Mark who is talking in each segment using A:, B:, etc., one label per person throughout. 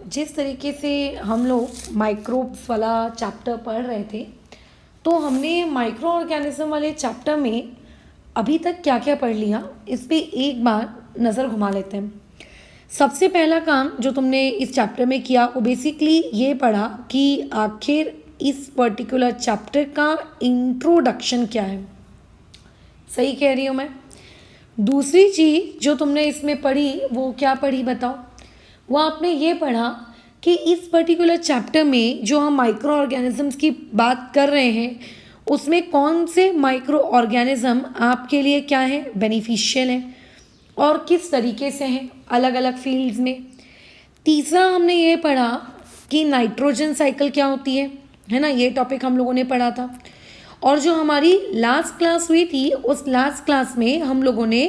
A: जिस तरीके से हम लोग माइक्रोब्स वाला चैप्टर पढ़ रहे थे, तो हमने माइक्रो ऑर्गेनिज्म वाले चैप्टर में अभी तक क्या क्या पढ़ लिया, इस पे एक बार नज़र घुमा लेते हैं। सबसे पहला काम जो तुमने इस चैप्टर में किया वो बेसिकली ये पढ़ा कि आखिर इस पर्टिकुलर चैप्टर का इंट्रोडक्शन क्या है। सही कह रही हूँ मैं? दूसरी चीज़ जो तुमने इसमें पढ़ी वो क्या पढ़ी बताओ? वो आपने ये पढ़ा कि इस पर्टिकुलर चैप्टर में जो हम माइक्रो ऑर्गेनिजम्स की बात कर रहे हैं उसमें कौन से माइक्रो ऑर्गेनिज्म आपके लिए क्या है, बेनिफिशियल है और किस तरीके से हैं अलग अलग फील्ड्स में। तीसरा हमने ये पढ़ा कि नाइट्रोजन साइकिल क्या होती है ना, ये टॉपिक हम लोगों ने पढ़ा था। और जो हमारी लास्ट क्लास हुई थी उस लास्ट क्लास में हम लोगों ने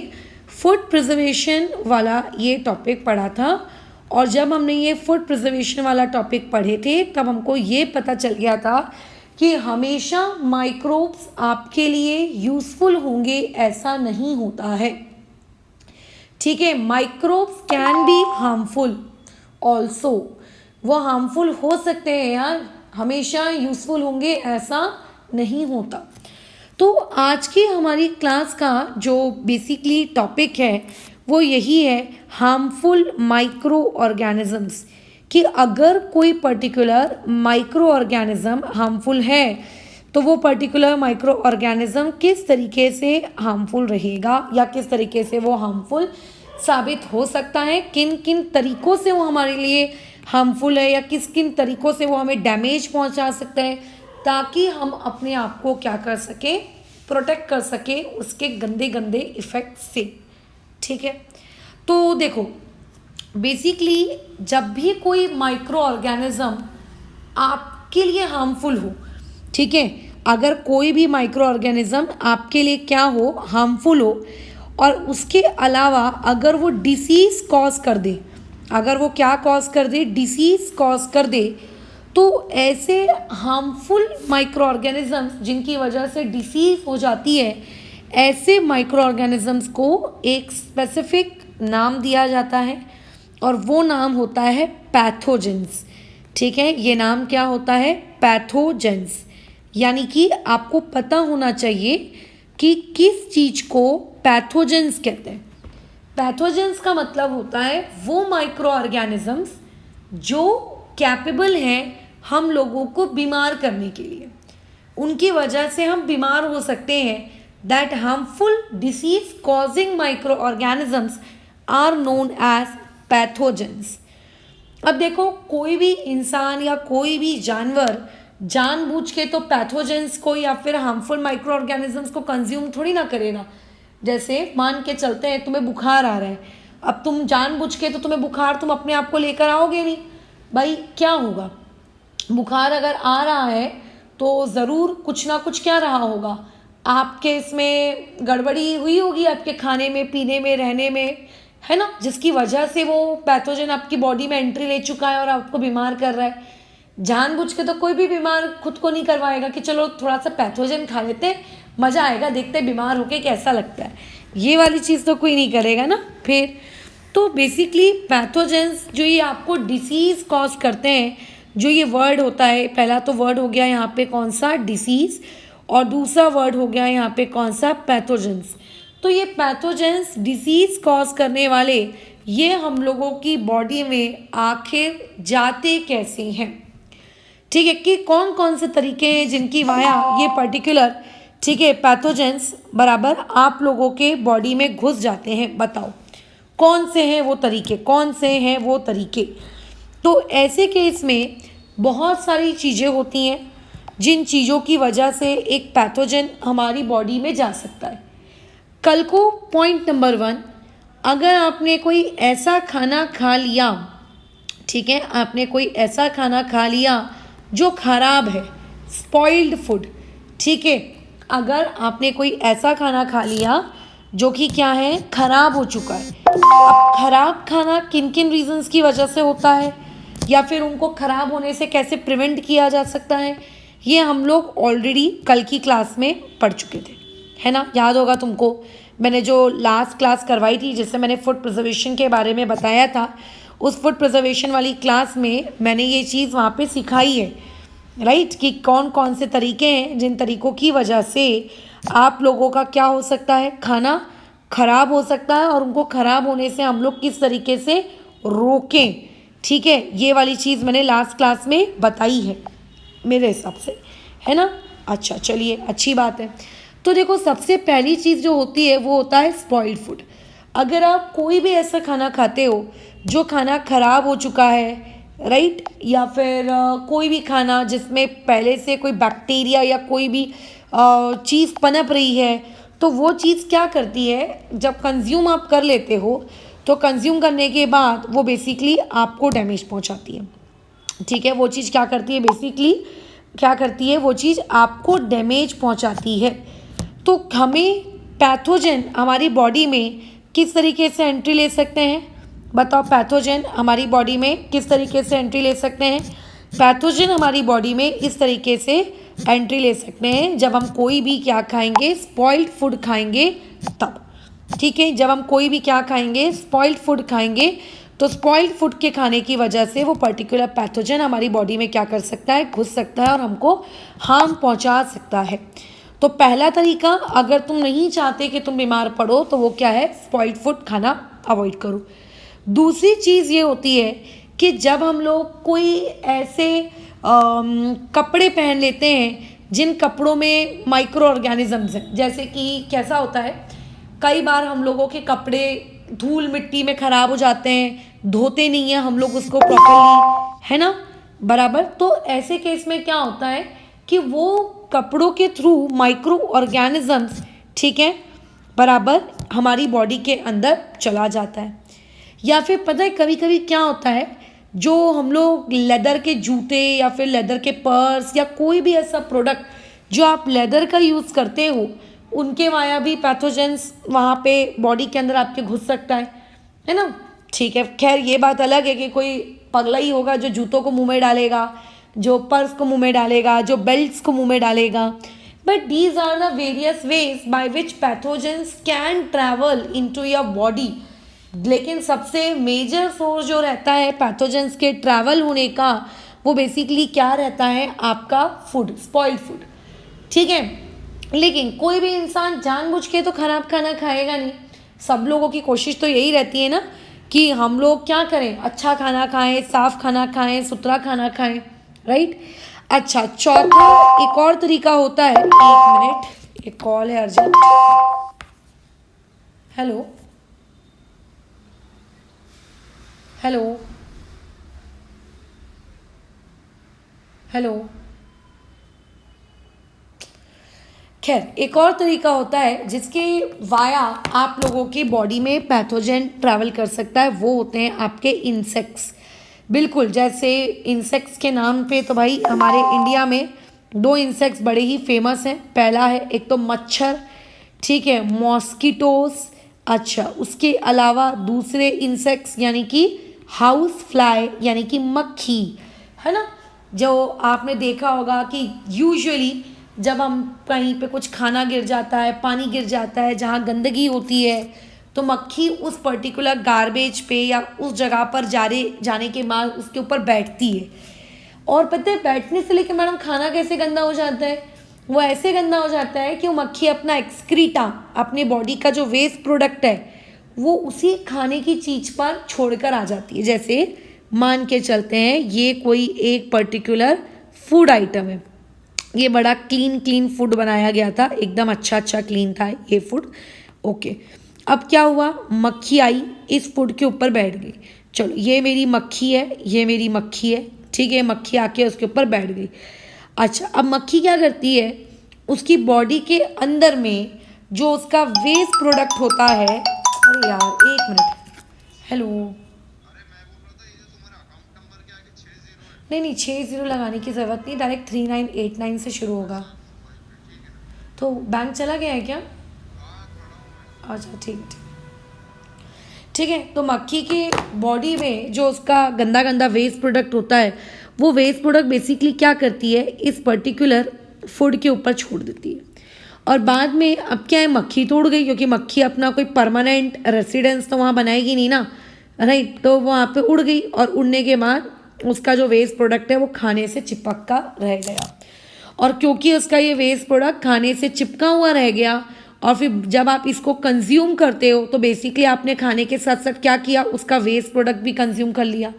A: फूड प्रिजर्वेशन वाला ये टॉपिक पढ़ा था। और जब हमने ये फूड प्रिजर्वेशन वाला टॉपिक पढ़े थे तब हमको ये पता चल गया था कि हमेशा माइक्रोब्स आपके लिए यूज़फुल होंगे ऐसा नहीं होता है। ठीक है, microbes can be harmful also, वो हार्मफुल हो सकते हैं यार, हमेशा यूज़फुल होंगे ऐसा नहीं होता। तो आज की हमारी क्लास का जो बेसिकली टॉपिक है वो यही है, हार्मफुल माइक्रो ऑर्गेनिजम्स, कि अगर कोई पर्टिकुलर माइक्रो ऑर्गेनिज्म हार्मफुल है तो वो पर्टिकुलर माइक्रो ऑर्गेनिज्म किस तरीके से हार्मफुल रहेगा या किस तरीके से वो हार्मफुल साबित हो सकता है, किन किन तरीक़ों से वो हमारे लिए हार्मफुल है या किस किन तरीक़ों से वो हमें डैमेज पहुंचा सकता है, ताकि हम अपने आप को क्या कर सकें, प्रोटेक्ट कर सकें उसके गंदे गंदे इफ़ेक्ट से। ठीक है, तो देखो बेसिकली जब भी कोई माइक्रो ऑर्गेनिज्म आपके लिए हार्मफुल हो, ठीक है, अगर कोई भी माइक्रो ऑर्गेनिज्म आपके लिए क्या हो, हार्मफुल हो, और उसके अलावा अगर वो डिसीज़ कॉज कर दे, अगर वो क्या कॉज कर दे, डिसीज़ कॉज कर दे, तो ऐसे हार्मफुल माइक्रो ऑर्गेनिजम्स जिनकी वजह से डिसीज़ हो जाती है, ऐसे माइक्रो ऑर्गेनिजम्स को एक स्पेसिफिक नाम दिया जाता है और वो नाम होता है पैथोजेंस। ठीक है, ये नाम क्या होता है, पैथोजेंस। यानी कि आपको पता होना चाहिए कि किस चीज़ को पैथोजेंस कहते हैं। पैथोजेंस का मतलब होता है वो माइक्रो ऑर्गेनिजम्स जो कैपेबल हैं हम लोगों को बीमार करने के लिए, उनकी वजह से हम बीमार हो सकते हैं। That harmful disease causing micro organisms are known as pathogens. अब देखो कोई भी इंसान या कोई भी जानवर जानबूझ के तो पैथोजेंस को या फिर हार्मफुल माइक्रो ऑर्गेनिजम्स को कंज्यूम थोड़ी ना करेगा। जैसे मान के चलते हैं तुम्हें बुखार आ रहा है, अब तुम जानबूझ के तो तुम्हें बुखार तुम अपने आप को लेकर आओगे नहीं भाई, क्या होगा, बुखार अगर आ रहा है तो ज़रूर कुछ ना कुछ क्या रहा होगा, आपके इसमें गड़बड़ी हुई होगी, आपके खाने में, पीने में, रहने में, है ना, जिसकी वजह से वो पैथोजन आपकी बॉडी में एंट्री ले चुका है और आपको बीमार कर रहा है। जानबूझ के तो कोई भी बीमार खुद को नहीं करवाएगा कि चलो थोड़ा सा पैथोजन खा लेते हैं, मज़ा आएगा, देखते हैं बीमार होके कैसा लगता है, ये वाली चीज़ तो कोई नहीं करेगा ना। फिर तो बेसिकली पैथोजेंस जो ये आपको डिसीज़ कॉज करते हैं, जो ये वर्ड होता है, पहला तो वर्ड हो गया यहाँ पे कौन सा, डिसीज़, और दूसरा वर्ड हो गया यहाँ पे कौन सा, पैथोजेंस। तो ये पैथोजेंस डिसीज़ कॉज करने वाले ये हम लोगों की बॉडी में आखिर जाते कैसे हैं, ठीक है, कि कौन कौन से तरीके हैं जिनकी वाया ये पर्टिकुलर, ठीक है, पैथोजेंस बराबर आप लोगों के बॉडी में घुस जाते हैं। बताओ कौन से हैं वो तरीके, कौन से हैं वो तरीके। तो ऐसे केस में बहुत सारी चीज़ें होती हैं जिन चीज़ों की वजह से एक पैथोजन हमारी बॉडी में जा सकता है। कल को पॉइंट नंबर 1, अगर आपने कोई ऐसा खाना खा लिया, ठीक है, आपने कोई ऐसा खाना खा लिया जो खराब है, स्पॉइल्ड फूड, ठीक है, अगर आपने कोई ऐसा खाना खा लिया जो कि क्या है, खराब हो चुका है। अब खराब खाना किन किन रीजंस की वजह से होता है या फिर उनको खराब होने से कैसे प्रिवेंट किया जा सकता है, ये हम लोग ऑलरेडी कल की क्लास में पढ़ चुके थे, है ना, याद होगा तुमको। मैंने जो लास्ट क्लास करवाई थी जिससे मैंने फूड प्रिजर्वेशन के बारे में बताया था, उस फूड प्रिजर्वेशन वाली क्लास में मैंने ये चीज़ वहाँ पे सिखाई है, राइट, कि कौन कौन से तरीके हैं जिन तरीक़ों की वजह से आप लोगों का क्या हो सकता है, खाना ख़राब हो सकता है, और उनको ख़राब होने से हम लोग किस तरीके से रोकें। ठीक है, ये वाली चीज़ मैंने लास्ट क्लास में बताई है मेरे हिसाब से, है ना। अच्छा चलिए, अच्छी बात है। तो देखो, सबसे पहली चीज़ जो होती है वो होता है स्पॉइल्ड फूड। अगर आप कोई भी ऐसा खाना खाते हो जो खाना ख़राब हो चुका है, राइट, या फिर कोई भी खाना जिसमें पहले से कोई बैक्टीरिया या कोई भी चीज़ पनप रही है, तो वो चीज़ क्या करती है, जब कंज्यूम आप कर लेते हो तो कंज्यूम करने के बाद वो बेसिकली आपको डैमेज पहुंचाती है। ठीक है, वो चीज़ क्या करती है, बेसिकली क्या करती है, वो चीज़ आपको डैमेज पहुंचाती है। तो हमें पैथोजन हमारी बॉडी में किस तरीके से एंट्री ले सकते हैं, बताओ। पैथोजन हमारी बॉडी में किस तरीके से एंट्री ले सकते हैं? पैथोजन हमारी बॉडी में इस तरीके से एंट्री ले सकते हैं जब हम कोई भी क्या खाएंगे, स्पॉइल्ड फूड खाएंगे तब। ठीक है, जब हम कोई भी क्या खाएंगे, स्पॉइल्ड फूड खाएंगे, तो स्पॉइल्ड फूड के खाने की वजह से वो पर्टिकुलर पैथोजन हमारी बॉडी में क्या कर सकता है, घुस सकता है और हमको हार्म पहुंचा सकता है। तो पहला तरीका, अगर तुम नहीं चाहते कि तुम बीमार पड़ो, तो वो क्या है, स्पॉइल्ड फूड खाना अवॉइड करो। दूसरी चीज़ ये होती है कि जब हम लोग कोई ऐसे कपड़े पहन लेते हैं जिन कपड़ों में माइक्रो ऑर्गेनिजम्स हैं, जैसे कि कैसा होता है, कई बार हम लोगों के कपड़े धूल मिट्टी में ख़राब हो जाते हैं, धोते नहीं हैं हम लोग उसको प्रॉपरली, है ना, बराबर। तो ऐसे केस में क्या होता है कि वो कपड़ों के थ्रू माइक्रो ऑर्गेनिजम्स, ठीक है, बराबर, हमारी बॉडी के अंदर चला जाता है। या फिर पता है कभी कभी क्या होता है, जो हम लोग लेदर के जूते या फिर लेदर के पर्स या कोई भी ऐसा प्रोडक्ट जो आप लेदर का यूज़ करते हो, उनके वहाँ भी पैथोजेंस वहाँ पे बॉडी के अंदर आपके घुस सकता है ना। ठीक है, खैर ये बात अलग है कि कोई पगला ही होगा जो जूतों को मुंह में डालेगा, जो पर्स को मुंह में डालेगा, जो बेल्ट्स को मुंह में डालेगा। But these are the various ways by which pathogens can travel into your body. लेकिन सबसे मेजर सोर्स जो रहता है पैथोजेंस के ट्रैवल होने का, वो बेसिकली क्या रहता है, आपका फूड, स्पॉइल्ड फूड। ठीक है, लेकिन कोई भी इंसान जानबूझ के तो खराब खाना खाएगा नहीं। सब लोगों की कोशिश तो यही रहती है ना कि हम लोग क्या करें, अच्छा खाना खाएं, साफ खाना खाएं, सुथरा खाना खाएं, राइट। अच्छा, चौथा एक और तरीका होता है, एक मिनट, एक कॉल है अर्जेंट। हेलो हेलो हेलो खैर, एक और तरीका होता है जिसके वाया आप लोगों की बॉडी में पैथोजन ट्रैवल कर सकता है, वो होते हैं आपके इंसेक्ट्स। बिल्कुल, जैसे इंसेक्ट्स के नाम पे तो भाई हमारे इंडिया में दो इंसेक्ट्स बड़े ही फेमस हैं। पहला है एक तो मच्छर, ठीक है, मॉस्किटोस। अच्छा, उसके अलावा दूसरे इंसेक्ट्स यानी कि हाउस फ्लाई यानी कि मक्खी, है ना। जो आपने देखा होगा कि यूजुअली जब हम कहीं पे कुछ खाना गिर जाता है, पानी गिर जाता है, जहाँ गंदगी होती है, तो मक्खी उस पर्टिकुलर गार्बेज पे या उस जगह पर जाने के बाद उसके ऊपर बैठती है। और पता है बैठने से लेकर मैडम खाना कैसे गंदा हो जाता है, वो ऐसे गंदा हो जाता है कि वो मक्खी अपना एक्सक्रीटा, अपने बॉडी का जो वेस्ट प्रोडक्ट है, वो उसी खाने की चीज़ पर छोड़कर आ जाती है। जैसे मान के चलते हैं ये कोई एक पर्टिकुलर फूड आइटम है, ये बड़ा क्लीन फूड बनाया गया था, एकदम अच्छा क्लीन था ये फूड, ओके। अब क्या हुआ, मक्खी आई, इस फूड के ऊपर बैठ गई। चलो, ये मेरी मक्खी है, ये मेरी मक्खी है, ठीक है, मक्खी आके उसके ऊपर बैठ गई। अच्छा, अब मक्खी क्या करती है, उसकी बॉडी के अंदर में जो उसका वेस्ट प्रोडक्ट होता है, अरे यार एक मिनट, हेलो, नहीं 60 लगाने की ज़रूरत नहीं, डायरेक्ट 3989 से शुरू होगा। तो बैंक चला गया है क्या? अच्छा ठीक है। तो मक्खी के बॉडी में जो उसका गंदा वेस्ट प्रोडक्ट होता है, वो वेस्ट प्रोडक्ट बेसिकली क्या करती है, इस पर्टिकुलर फूड के ऊपर छोड़ देती है। और बाद में अब क्या है, मक्खी तोड़ गई, क्योंकि मक्खी अपना कोई परमानेंट रेसिडेंस तो वहाँ बनाएगी नहीं ना, राइट, तो वहाँ पे उड़ गई और उड़ने के बाद उसका जो वेस्ट प्रोडक्ट है वो खाने से चिपक का रह गया। और क्योंकि उसका ये वेस्ट प्रोडक्ट खाने से चिपका हुआ रह गया और फिर जब आप इसको कंज्यूम करते हो तो बेसिकली आपने खाने के साथ साथ क्या किया, उसका वेस्ट प्रोडक्ट भी कंज्यूम कर लिया।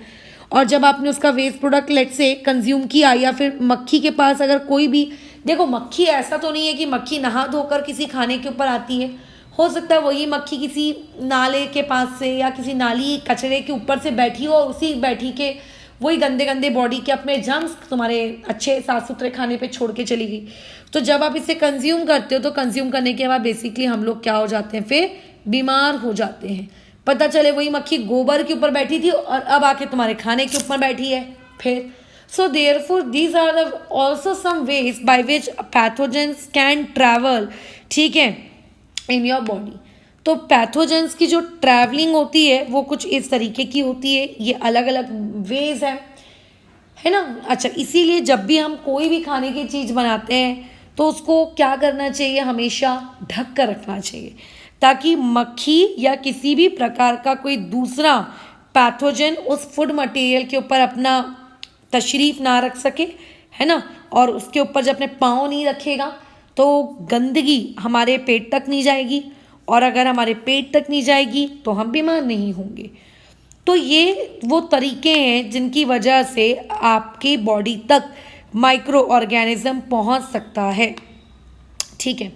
A: और जब आपने उसका वेस्ट प्रोडक्ट लेट से कंज्यूम किया, या फिर मक्खी के पास अगर कोई भी, देखो मक्खी ऐसा तो नहीं है कि मक्खी नहा धोकर किसी खाने के ऊपर आती है, हो सकता है वही मक्खी किसी नाले के पास से या किसी नाली कचरे के ऊपर से बैठी हो और उसी बैठी के वही गंदे गंदे बॉडी के अपने जर्म्स तुम्हारे अच्छे साफ सुथरे खाने पे छोड़ के चली गई। तो जब आप इसे कंज्यूम करते हो तो कंज्यूम करने के बाद बेसिकली हम लोग क्या हो जाते हैं, फिर बीमार हो जाते हैं। पता चले वही मक्खी गोबर के ऊपर बैठी थी और अब आके तुम्हारे खाने के ऊपर बैठी है फिर। So therefore these are the also some ways by which pathogens can travel, ठीक है, इन योर बॉडी। तो पैथोजेंस की जो ट्रैवलिंग होती है वो कुछ इस तरीके की होती है, ये अलग अलग वेज है ना। अच्छा, इसीलिए जब भी हम कोई भी खाने की चीज़ बनाते हैं तो उसको क्या करना चाहिए, हमेशा ढक कर रखना चाहिए ताकि मक्खी या किसी भी प्रकार का कोई दूसरा पैथोजन उस फूड मटेरियल के ऊपर अपना तशरीफ ना रख सके, है ना। और उसके ऊपर जब अपने पाँव नहीं रखेगा तो गंदगी हमारे पेट तक नहीं जाएगी, और अगर हमारे पेट तक नहीं जाएगी तो हम बीमार नहीं होंगे। तो ये वो तरीके हैं जिनकी वजह से आपकी बॉडी तक माइक्रो ऑर्गेनिज्म पहुंच सकता है, ठीक है।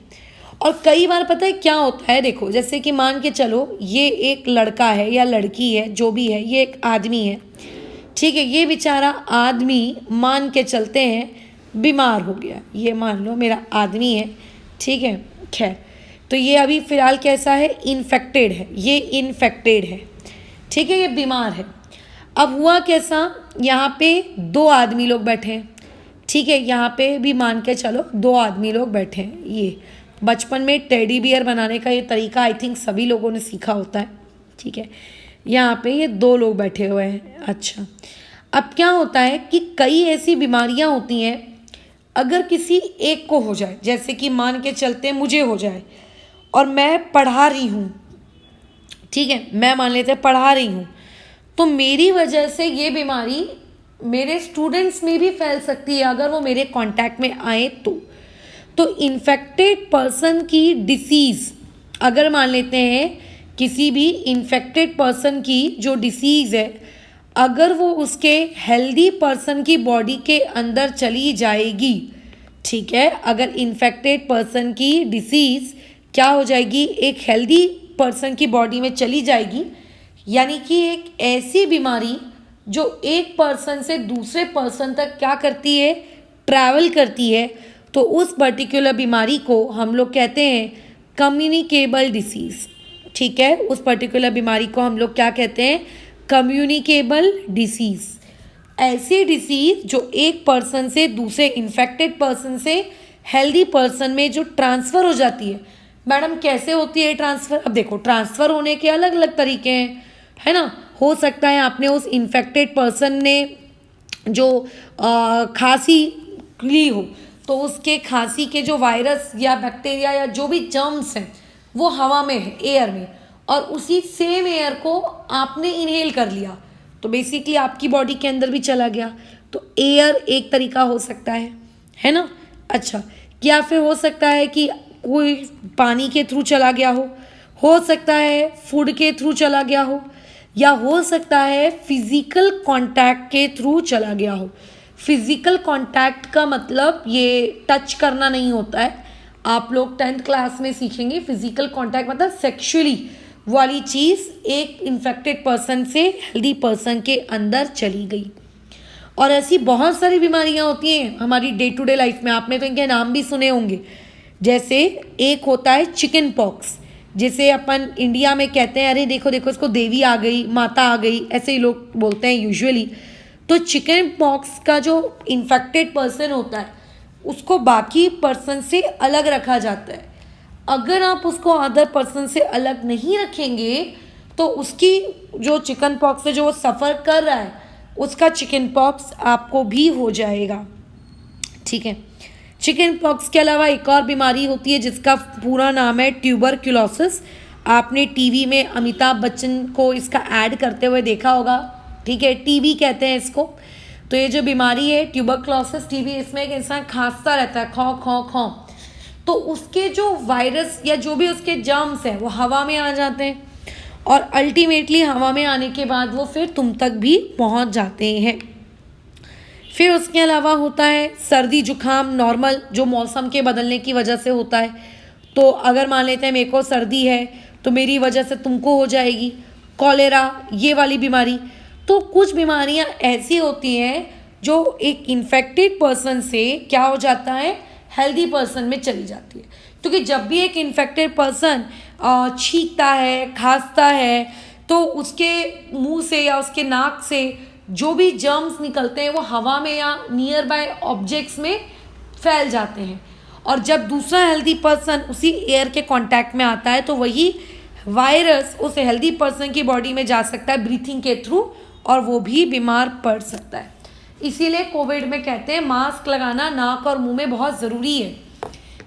A: और कई बार पता है क्या होता है, देखो जैसे कि मान के चलो ये एक लड़का है या लड़की है, जो भी है, ये एक आदमी है, ठीक है। ये बेचारा आदमी मान के चलते हैं बीमार हो गया, ये मान लो मेरा आदमी है, ठीक है। खैर, तो ये अभी फ़िलहाल कैसा है, इन्फेक्टेड है, ये इन्फेक्टेड है, ठीक है, ये बीमार है। अब हुआ कैसा, यहाँ पे दो आदमी लोग बैठे हैं, ठीक है। यहाँ पे भी मान के चलो दो आदमी लोग बैठे हैं। ये बचपन में टेडी बियर बनाने का ये तरीका आई थिंक सभी लोगों ने सीखा होता है, ठीक है। यहाँ पे ये दो लोग बैठे हुए हैं। अच्छा, अब क्या होता है कि कई ऐसी बीमारियाँ होती हैं, अगर किसी एक को हो जाए, जैसे कि मान के चलते मुझे हो जाए और मैं पढ़ा रही हूँ, ठीक है, मैं मान लेते हैं पढ़ा रही हूँ, तो मेरी वजह से ये बीमारी मेरे स्टूडेंट्स में भी फैल सकती है अगर वो मेरे कांटेक्ट में आए तो इन्फेक्टेड पर्सन की डिसीज़, अगर मान लेते हैं किसी भी इन्फेक्टेड पर्सन की जो डिसीज़ है, अगर वो उसके हेल्दी पर्सन की बॉडी के अंदर चली जाएगी, ठीक है, अगर इन्फेक्टेड पर्सन की डिसीज़ क्या हो जाएगी, एक हेल्दी पर्सन की बॉडी में चली जाएगी, यानी कि एक ऐसी बीमारी जो एक पर्सन से दूसरे पर्सन तक क्या करती है, ट्रैवल करती है, तो उस पर्टिकुलर बीमारी को हम लोग कहते हैं कम्युनिकेबल डिसीज़, ठीक है। उस पर्टिकुलर बीमारी को हम लोग क्या कहते हैं, कम्युनिकेबल डिसीज़। ऐसी डिसीज़ जो एक पर्सन से दूसरे इन्फेक्टेड पर्सन से हेल्दी पर्सन में जो ट्रांसफ़र हो जाती है। मैडम कैसे होती है ट्रांसफ़र, अब देखो ट्रांसफ़र होने के अलग अलग तरीके हैं, है ना। हो सकता है आपने उस इन्फेक्टेड पर्सन ने जो खांसी ली हो तो उसके खांसी के जो वायरस या बैक्टीरिया या जो भी जर्म्स हैं वो हवा में है, एयर में, और उसी सेम एयर को आपने इनहेल कर लिया तो बेसिकली आपकी बॉडी के अंदर भी चला गया। तो एयर एक तरीका हो सकता है ना। अच्छा, क्या फिर हो सकता है कि कोई पानी के थ्रू चला गया हो सकता है फूड के थ्रू चला गया हो, या हो सकता है फिज़िकल कांटेक्ट के थ्रू चला गया हो। फिज़िकल कांटेक्ट का मतलब ये टच करना नहीं होता है, आप लोग 10th क्लास में सीखेंगे। फिज़िकल कांटेक्ट मतलब सेक्सुअली वाली चीज़ एक इन्फेक्टेड पर्सन से हेल्दी पर्सन के अंदर चली गई। और ऐसी बहुत सारी बीमारियां होती हैं हमारी डे टू डे लाइफ में, आपने तो इनके नाम भी सुने होंगे। जैसे एक होता है चिकन पॉक्स, जिसे अपन इंडिया में कहते हैं अरे देखो देखो इसको देवी आ गई, माता आ गई, ऐसे ही लोग बोलते हैं यूजुअली। तो चिकन पॉक्स का जो इन्फेक्टेड पर्सन होता है उसको बाकी पर्सन से अलग रखा जाता है। अगर आप उसको अदर पर्सन से अलग नहीं रखेंगे तो उसकी जो चिकन पॉक्स से जो वो सफ़र कर रहा है उसका चिकन पॉक्स आपको भी हो जाएगा, ठीक है। चिकन पॉक्स के अलावा एक और बीमारी होती है जिसका पूरा नाम है ट्यूबरक्लोसिस। आपने टीवी में अमिताभ बच्चन को इसका ऐड करते हुए देखा होगा, ठीक है, टीबी कहते हैं इसको। तो ये जो बीमारी है ट्यूबरक्लोसिस टीबी, इसमें एक इंसान खांसता रहता है, खौ खौ खौ, तो उसके जो वायरस या जो भी उसके जर्म्स हैं वो हवा में आ जाते हैं और अल्टीमेटली हवा में आने के बाद वो फिर तुम तक भी पहुंच जाते हैं। फिर उसके अलावा होता है सर्दी जुकाम, नॉर्मल जो मौसम के बदलने की वजह से होता है। तो अगर मान लेते हैं मेरे को सर्दी है तो मेरी वजह से तुमको हो जाएगी, कॉलेरा ये वाली बीमारी। तो कुछ बीमारियां ऐसी होती हैं जो एक इन्फेक्टेड पर्सन से क्या हो जाता है, हेल्दी पर्सन में चली जाती है। क्योंकि जब भी एक इन्फेक्टेड पर्सन छींकता है, खांसता है, तो उसके मुंह से या उसके नाक से जो भी जर्म्स निकलते हैं वो हवा में या नियर बाय ऑब्जेक्ट्स में फैल जाते हैं। और जब दूसरा हेल्दी पर्सन उसी एयर के कांटेक्ट में आता है तो वही वायरस उस हेल्दी पर्सन की बॉडी में जा सकता है ब्रीथिंग के थ्रू और वो भी बीमार पड़ सकता है। इसीलिए कोविड में कहते हैं मास्क लगाना नाक और मुंह में बहुत ज़रूरी है,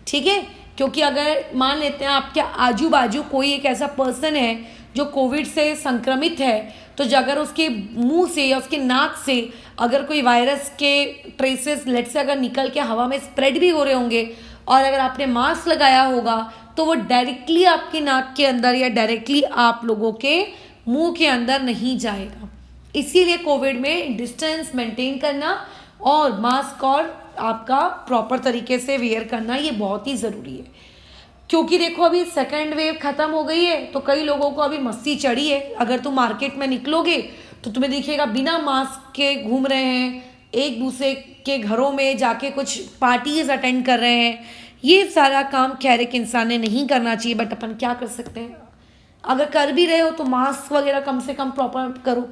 A: ठीक है। क्योंकि अगर मान लेते हैं आपके आजू बाजू कोई एक ऐसा पर्सन है जो कोविड से संक्रमित है, तो अगर उसके मुंह से या उसके नाक से अगर कोई वायरस के ट्रेसेस लेट से अगर निकल के हवा में स्प्रेड भी हो रहे होंगे और अगर आपने मास्क लगाया होगा तो वो डायरेक्टली आपकी नाक के अंदर या डायरेक्टली आप लोगों के मुंह के अंदर नहीं जाएगा। इसीलिए कोविड में डिस्टेंस मेंटेन करना और मास्क और आपका प्रॉपर तरीके से वेयर करना ये बहुत ही ज़रूरी है। क्योंकि देखो अभी सेकेंड वेव ख़त्म हो गई है तो कई लोगों को अभी मस्ती चढ़ी है। अगर तुम मार्केट में निकलोगे तो तुम्हें दिखेगा बिना मास्क के घूम रहे हैं, एक दूसरे के घरों में जाके कुछ पार्टीज अटेंड कर रहे हैं। ये सारा काम खैर एक इंसान ने नहीं करना चाहिए, बट अपन क्या कर सकते हैं, अगर कर भी रहे हो तो मास्क वगैरह कम से कम प्रॉपर करो।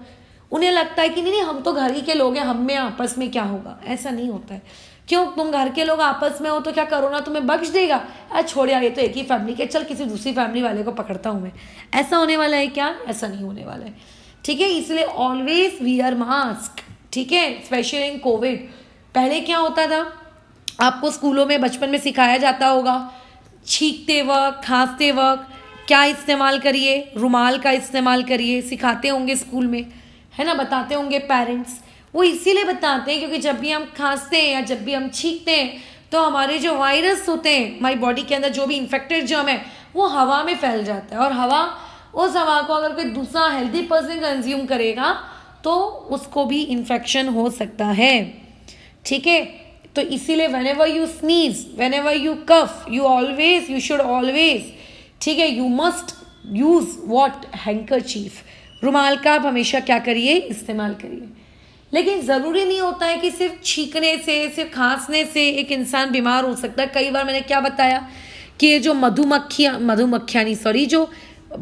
A: उन्हें लगता है कि नहीं हम तो घर ही के लोग हैं, हम में आपस में क्या होगा, ऐसा नहीं होता है। क्यों, तुम घर के लोग आपस में हो तो क्या कोरोना तुम्हें बख्श देगा, अरे छोड़ यार ये तो एक ही फैमिली के, चल किसी दूसरी फैमिली वाले को पकड़ता हूँ मैं, ऐसा होने वाला है क्या, ऐसा नहीं होने वाला है, ठीक है। इसलिए ऑलवेज वियर मास्क, ठीक है, स्पेशली इन कोविड। पहले क्या होता था, आपको स्कूलों में बचपन में सिखाया जाता होगा, छींकते वक्त खांसते वक्त क्या इस्तेमाल करिए, रुमाल का इस्तेमाल करिए, सिखाते होंगे स्कूल में, है ना, बताते होंगे पेरेंट्स। वो इसीलिए बताते हैं क्योंकि जब भी हम खांसते हैं या जब भी हम छींकते हैं तो हमारे जो वायरस होते हैं हमारी बॉडी के अंदर, जो भी इन्फेक्टेड जर्म है वो हवा में फैल जाता है और उस हवा को अगर कोई दूसरा हेल्दी पर्सन कंज्यूम करेगा तो उसको भी इन्फेक्शन हो सकता है, ठीक है। तो इसीलिए whenever you sneeze, whenever you cough, you should always, ठीक है, you must use what, handkerchief, रुमाल का आप हमेशा क्या करिए, इस्तेमाल करिए। लेकिन ज़रूरी नहीं होता है कि सिर्फ छींकने से, सिर्फ खांसने से एक इंसान बीमार हो सकता है। कई बार मैंने क्या बताया कि ये जो जो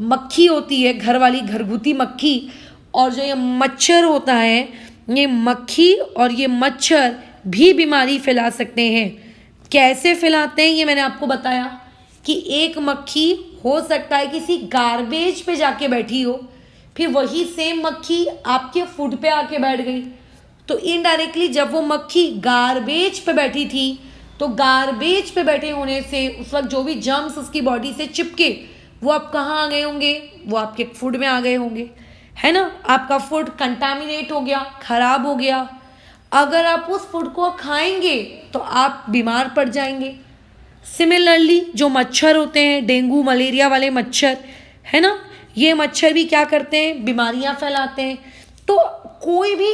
A: मक्खी होती है, घर वाली घरगुती मक्खी, और जो ये मच्छर होता है, ये मक्खी और ये मच्छर भी बीमारी फैला सकते हैं। कैसे फैलाते हैं ये मैंने आपको बताया कि एक मक्खी हो सकता है किसी गार्बेज पे जाके बैठी हो, फिर वही सेम मक्खी आपके फूड पे आके बैठ गई, तो इनडायरेक्टली जब वो मक्खी गार्बेज पे बैठी थी तो गार्बेज पे बैठे होने से उस वक्त जो भी जर्म्स उसकी बॉडी से चिपके वो अब कहाँ आ गए होंगे, वो आपके फूड में आ गए होंगे, है ना। आपका फूड कंटामिनेट हो गया, खराब हो गया। अगर आप उस फूड को खाएंगे तो आप बीमार पड़ जाएंगे। सिमिलरली जो मच्छर होते हैं, डेंगू मलेरिया वाले मच्छर, है ना, ये मच्छर भी क्या करते हैं, बीमारियां फैलाते हैं। तो कोई भी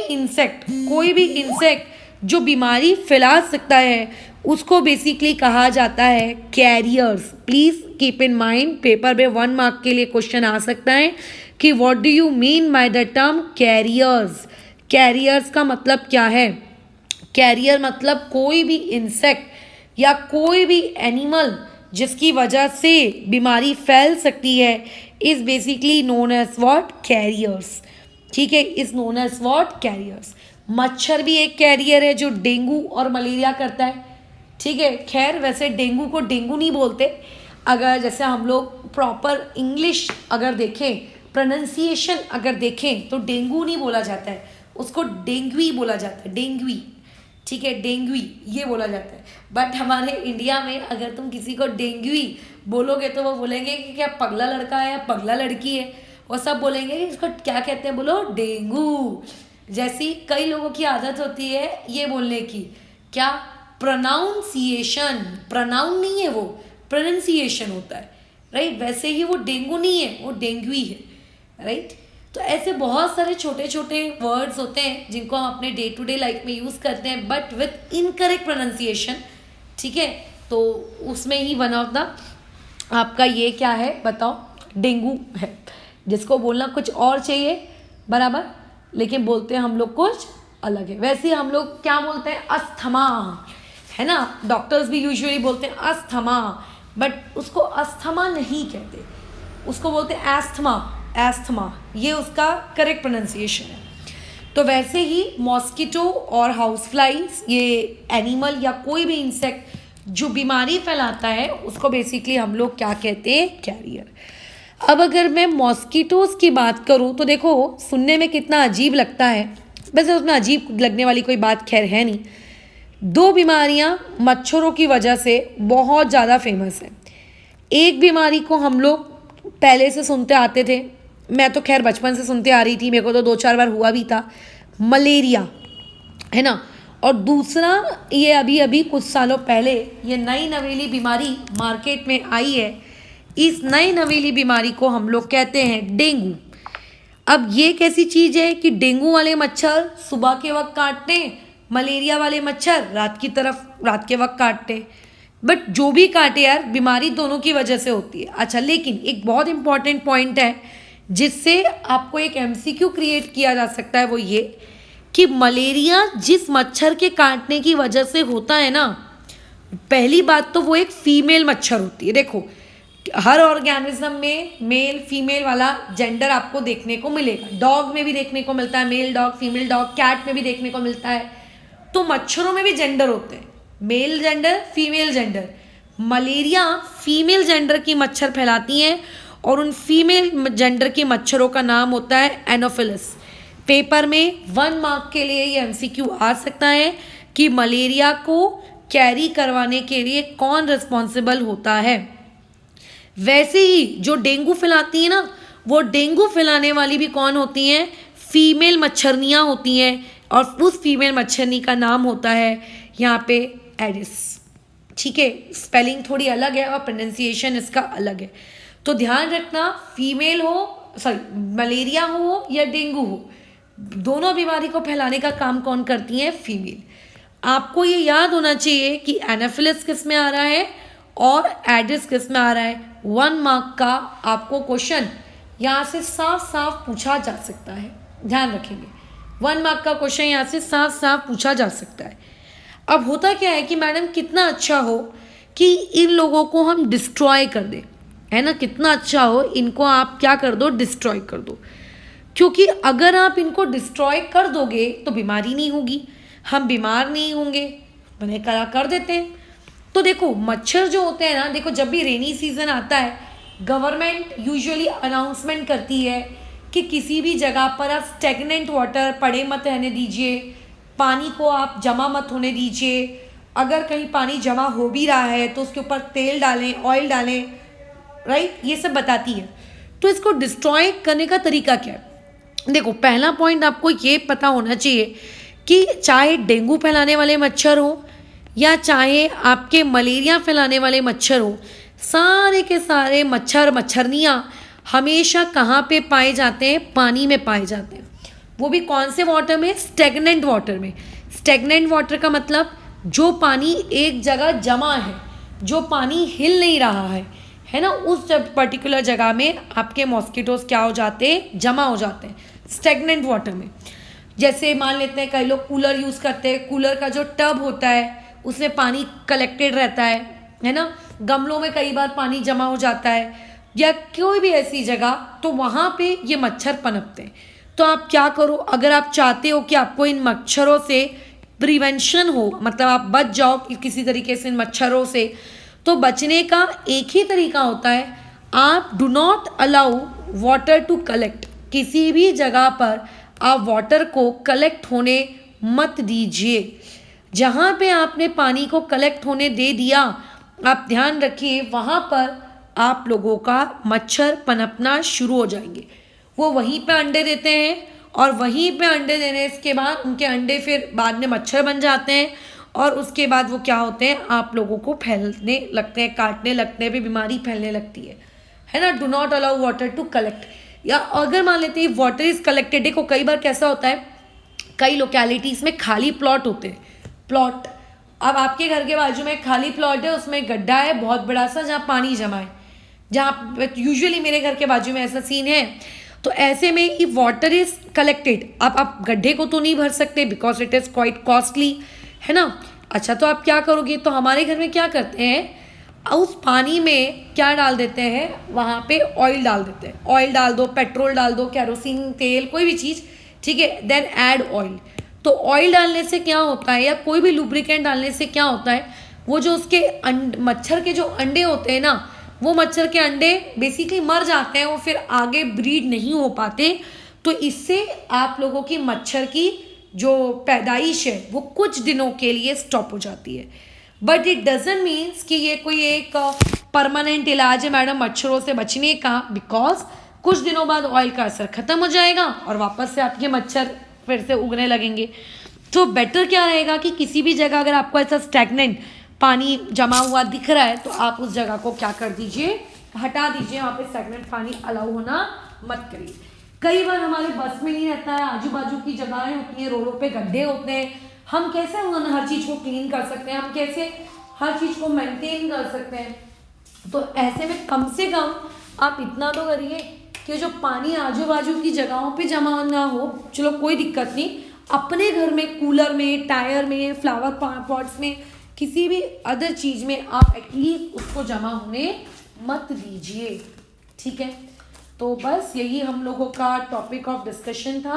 A: इंसेक्ट जो बीमारी फैला सकता है उसको बेसिकली कहा जाता है carriers. Please keep in mind, paper में 1 मार्क के लिए क्वेश्चन आ सकता है कि what do you mean by the term carriers. Carriers का मतलब क्या है, कैरियर मतलब कोई भी इंसेक्ट या कोई भी एनिमल जिसकी वजह से बीमारी फैल सकती है is basically known as what, carriers, ठीक है, is known as what, carriers. मच्छर भी एक कैरियर है जो डेंगू और मलेरिया करता है, ठीक है। खैर वैसे डेंगू को डेंगू नहीं बोलते, अगर जैसे हम लोग प्रॉपर इंग्लिश अगर देखें, प्रोनाउंसिएशन अगर देखें तो डेंगू नहीं बोला जाता है, उसको डेंगुई बोला जाता है, डेंगुई, ठीक है, डेंगुई ये बोला जाता है। बट हमारे इंडिया में अगर तुम किसी को डेंगुई बोलोगे तो वो बोलेंगे कि क्या पगला लड़का है या पगला लड़की है, वो सब बोलेंगे कि इसको क्या कहते हैं, बोलो डेंगू। जैसी कई लोगों की आदत होती है ये बोलने की, क्या, प्रोनाउंसिएशन, प्रोनाउन नहीं है वो, प्रोनाउंसिएशन होता है, राइट। वैसे ही वो डेंगू नहीं है, वो डेंगुई है, राइट। तो ऐसे बहुत सारे छोटे छोटे वर्ड्स होते हैं जिनको हम अपने डे टू डे लाइफ में यूज़ करते हैं बट विथ इनकरेक्ट प्रोनाउंसिएशन, ठीक है। तो उसमें ही वन ऑफ द आपका ये क्या है बताओ, डेंगू है, जिसको बोलना कुछ और चाहिए बराबर, लेकिन बोलते हैं हम लोग कुछ अलग है। वैसे ही हम लोग क्या बोलते हैं, अस्थमा, है ना, डॉक्टर्स भी यूजुअली बोलते हैं अस्थमा, बट उसको अस्थमा नहीं कहते, उसको बोलते हैं एस्थमा, एस्थमा, ये उसका करेक्ट प्रोनाउंसिएशन है। तो वैसे ही मॉस्किटो और हाउस फ्लाइज, ये एनिमल या कोई भी इंसेक्ट जो बीमारी फैलाता है उसको बेसिकली हम लोग क्या कहते हैं, कैरियर। अब अगर मैं मॉस्किटोज़ की बात करूं तो देखो सुनने में कितना अजीब लगता है, वैसे उसमें अजीब लगने वाली कोई बात खैर है नहीं। दो बीमारियां मच्छरों की वजह से बहुत ज़्यादा फेमस है। एक बीमारी को हम लोग पहले से सुनते आते थे, मैं तो खैर बचपन से सुनते आ रही थी, मेरे को तो 2-4 बार हुआ भी था, मलेरिया, है ना। और दूसरा ये अभी अभी कुछ सालों पहले ये नई नवेली बीमारी मार्केट में आई है, इस नई नवेली बीमारी को हम लोग कहते हैं डेंगू। अब ये कैसी चीज़ है कि डेंगू वाले मच्छर सुबह के वक्त काटते, मलेरिया वाले मच्छर रात के वक्त काटते, बट जो भी काटे यार बीमारी दोनों की वजह से होती है। अच्छा, लेकिन एक बहुत इंपॉर्टेंट पॉइंट है जिससे आपको एक एमसीक्यू क्रिएट किया जा सकता है, वो ये कि मलेरिया जिस मच्छर के काटने की वजह से होता है ना, पहली बात तो वो एक फीमेल मच्छर होती है। देखो हर ऑर्गेनिज्म में मेल फीमेल वाला जेंडर आपको देखने को मिलेगा, डॉग में भी देखने को मिलता है male dog female dog, cat में भी देखने को मिलता है। तो मच्छरों में भी जेंडर होते हैं, male gender female gender. Malaria female gender की मच्छर फैलाती हैं और उन फीमेल जेंडर के मच्छरों का नाम होता है एनोफिलिस। पेपर में 1 मार्क के लिए ये एमसीक्यू आ सकता है कि मलेरिया को कैरी करवाने के लिए कौन रिस्पॉन्सिबल होता है। वैसे ही जो डेंगू फैलाती है ना, वो डेंगू फैलाने वाली भी कौन होती हैं, फीमेल मच्छरनियाँ होती हैं, और उस फीमेल मच्छरनी का नाम होता है यहाँ पे एडिस। ठीक है, स्पेलिंग थोड़ी अलग है और प्रोनाउंसिएशन इसका अलग है, तो ध्यान रखना, फीमेल हो मलेरिया हो या डेंगू हो, दोनों बीमारी को फैलाने का काम कौन करती हैं, फीमेल। आपको ये याद होना चाहिए कि एनाफिलिस किस में आ रहा है और एडिस किस में आ रहा है। 1 मार्क का आपको क्वेश्चन यहाँ से साफ साफ पूछा जा सकता है, ध्यान रखेंगे। 1 मार्क का क्वेश्चन यहाँ से साफ साफ पूछा जा सकता है। अब होता क्या है कि मैडम कितना अच्छा हो कि इन लोगों को हम डिस्ट्रॉय कर दें, है ना, कितना अच्छा हो इनको आप क्या कर दो, डिस्ट्रॉय कर दो, क्योंकि अगर आप इनको डिस्ट्रॉय कर दोगे तो बीमारी नहीं होगी, हम बीमार नहीं होंगे, मैंने कर देते हैं। तो देखो मच्छर जो होते हैं ना, देखो जब भी रेनी सीजन आता है गवर्नमेंट यूजुअली अनाउंसमेंट करती है कि किसी भी जगह पर आप स्टेगनेंट वाटर पड़े मत रहने दीजिए, पानी को आप जमा मत होने दीजिए, अगर कहीं पानी जमा हो भी रहा है तो उसके ऊपर तेल डालें, ऑयल डालें, राइट, ये सब बताती है। तो इसको डिस्ट्रॉय करने का तरीका क्या है, देखो पहला पॉइंट आपको ये पता होना चाहिए कि चाहे डेंगू फैलाने वाले मच्छर हो या चाहे आपके मलेरिया फैलाने वाले मच्छर हो, सारे के सारे मच्छर मच्छरनियाँ हमेशा कहाँ पे पाए जाते हैं, पानी में पाए जाते हैं। वो भी कौन से वाटर में, स्टेगनेंट वाटर में। स्टेगनेंट वाटर का मतलब जो पानी एक जगह जमा है, जो पानी हिल नहीं रहा है ना, उस पर्टिकुलर जगह में आपके मॉस्किटोज क्या हो जाते हैं, जमा हो जाते हैं स्टेगनेंट वाटर में। जैसे मान लेते हैं कई लोग कूलर यूज़ करते हैं, कूलर का जो टब होता है उसमें पानी कलेक्टेड रहता है ना, गमलों में कई बार पानी जमा हो जाता है, या कोई भी ऐसी जगह, तो वहाँ पे ये मच्छर पनपते हैं। तो आप क्या करो, अगर आप चाहते हो कि आपको इन मच्छरों से प्रिवेंशन हो, मतलब आप बच जाओ किसी तरीके से इन मच्छरों से, तो बचने का एक ही तरीका होता है, आप do not allow water to collect. किसी भी जगह पर आप वाटर को कलेक्ट होने मत दीजिए। जहाँ पे आपने पानी को कलेक्ट होने दे दिया, आप ध्यान रखिए वहाँ पर आप लोगों का मच्छर पनपना शुरू हो जाएंगे। वो वहीं पे अंडे देते हैं और वहीं पे अंडे देने के बाद उनके अंडे फिर बाद में मच्छर बन जाते हैं और उसके बाद वो क्या होते हैं, आप लोगों को फैलने लगते हैं, काटने लगते हैं, फिर बीमारी फैलने लगती है ना। Do not allow water to collect. या अगर मान लेते हैं वाटर इज कलेक्टेड, देखो कई बार कैसा होता है, कई लोकेलिटीज़ में खाली प्लॉट होते हैं, प्लॉट। अब आपके घर के बाजू में खाली प्लॉट है, उसमें गड्ढा है बहुत बड़ा सा जहाँ पानी जमा है, जहाँ यूजुअली मेरे घर के बाजू में ऐसा सीन है। तो ऐसे में ये वाटर इज कलेक्टेड, अब आप गड्ढे को तो नहीं भर सकते because it is quite costly, है ना। अच्छा, तो आप क्या करोगे, तो हमारे घर में क्या करते हैं, उस पानी में क्या डाल देते हैं, वहाँ पे ऑयल डाल देते हैं। ऑयल डाल दो, पेट्रोल डाल दो, कैरोसिन तेल, कोई भी चीज़, ठीक है। Then add oil. तो ऑयल डालने से क्या होता है, या कोई भी लुब्रिकेंट डालने से क्या होता है, वो जो उसके मच्छर के जो अंडे होते हैं ना, वो मच्छर के अंडे बेसिकली मर जाते हैं, वो फिर आगे ब्रीड नहीं हो पाते। तो इससे आप लोगों की मच्छर की जो पैदाइश है वो कुछ दिनों के लिए स्टॉप हो जाती है। बट इट डजेंट मीन्स कि ये कोई एक परमानेंट इलाज है मैडम मच्छरों से बचने का, बिकॉज कुछ दिनों बाद ऑयल का असर खत्म हो जाएगा और वापस से आपके मच्छर फिर से उगने लगेंगे। तो बेटर क्या रहेगा कि किसी भी जगह अगर आपको ऐसा स्टैग्नेंट पानी जमा हुआ दिख रहा है तो आप उस जगह को क्या कर दीजिए, हटा दीजिए, वहाँ पे स्टैग्नेंट पानी अलाउ होना मत करिए। कई बार हमारे बस में नहीं रहता है, आजू बाजू की जगहें होती हैं, रोडों पे गड्ढे होते हैं, हम कैसे हर चीज़ को क्लीन कर सकते हैं, हम कैसे हर चीज़ को मेंटेन कर सकते हैं। तो ऐसे में कम से कम आप इतना तो करिए कि जो पानी आजू बाजू की जगहों पे जमा ना हो। चलो कोई दिक्कत नहीं, अपने घर में कूलर में, टायर में, फ्लावर पॉट्स में, किसी भी अदर चीज़ में आप एटलीस्ट उसको जमा होने मत दीजिए, ठीक है। तो बस यही हम लोगों का टॉपिक ऑफ डिस्कशन था।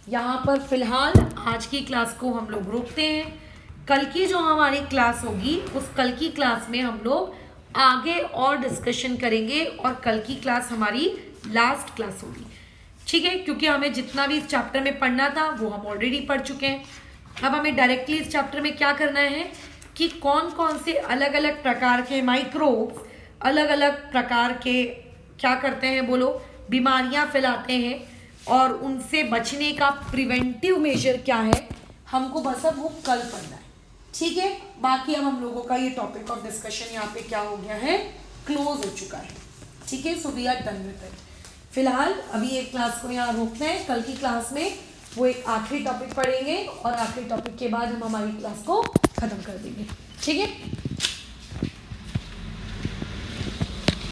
A: यहाँ पर फिलहाल आज की क्लास को हम लोग रोकते हैं। कल की जो हमारी क्लास होगी उस कल की क्लास में हम लोग आगे और डिस्कशन करेंगे और कल की क्लास हमारी लास्ट क्लास होगी, ठीक है। क्योंकि हमें जितना भी इस चैप्टर में पढ़ना था वो हम ऑलरेडी पढ़ चुके हैं। अब हमें डायरेक्टली इस चैप्टर में क्या करना है कि कौन कौन से अलग अलग प्रकार के माइक्रोब्स अलग अलग प्रकार के क्या करते हैं, बोलो, बीमारियां फैलाते हैं और उनसे बचने का प्रिवेंटिव मेजर क्या है, हमको बस अब वो कल पढ़ना है, ठीक है। बाकी अब हम लोगों का ये टॉपिक ऑफ डिस्कशन यहाँ पे क्या हो गया है, क्लोज हो चुका है, ठीक है। So we are done with it. फिलहाल अभी एक क्लास को यहाँ रोकते हैं, कल की क्लास में वो एक आखिरी टॉपिक पढ़ेंगे और आखिरी टॉपिक के बाद हम हमारी क्लास को ख़त्म कर देंगे, ठीक है।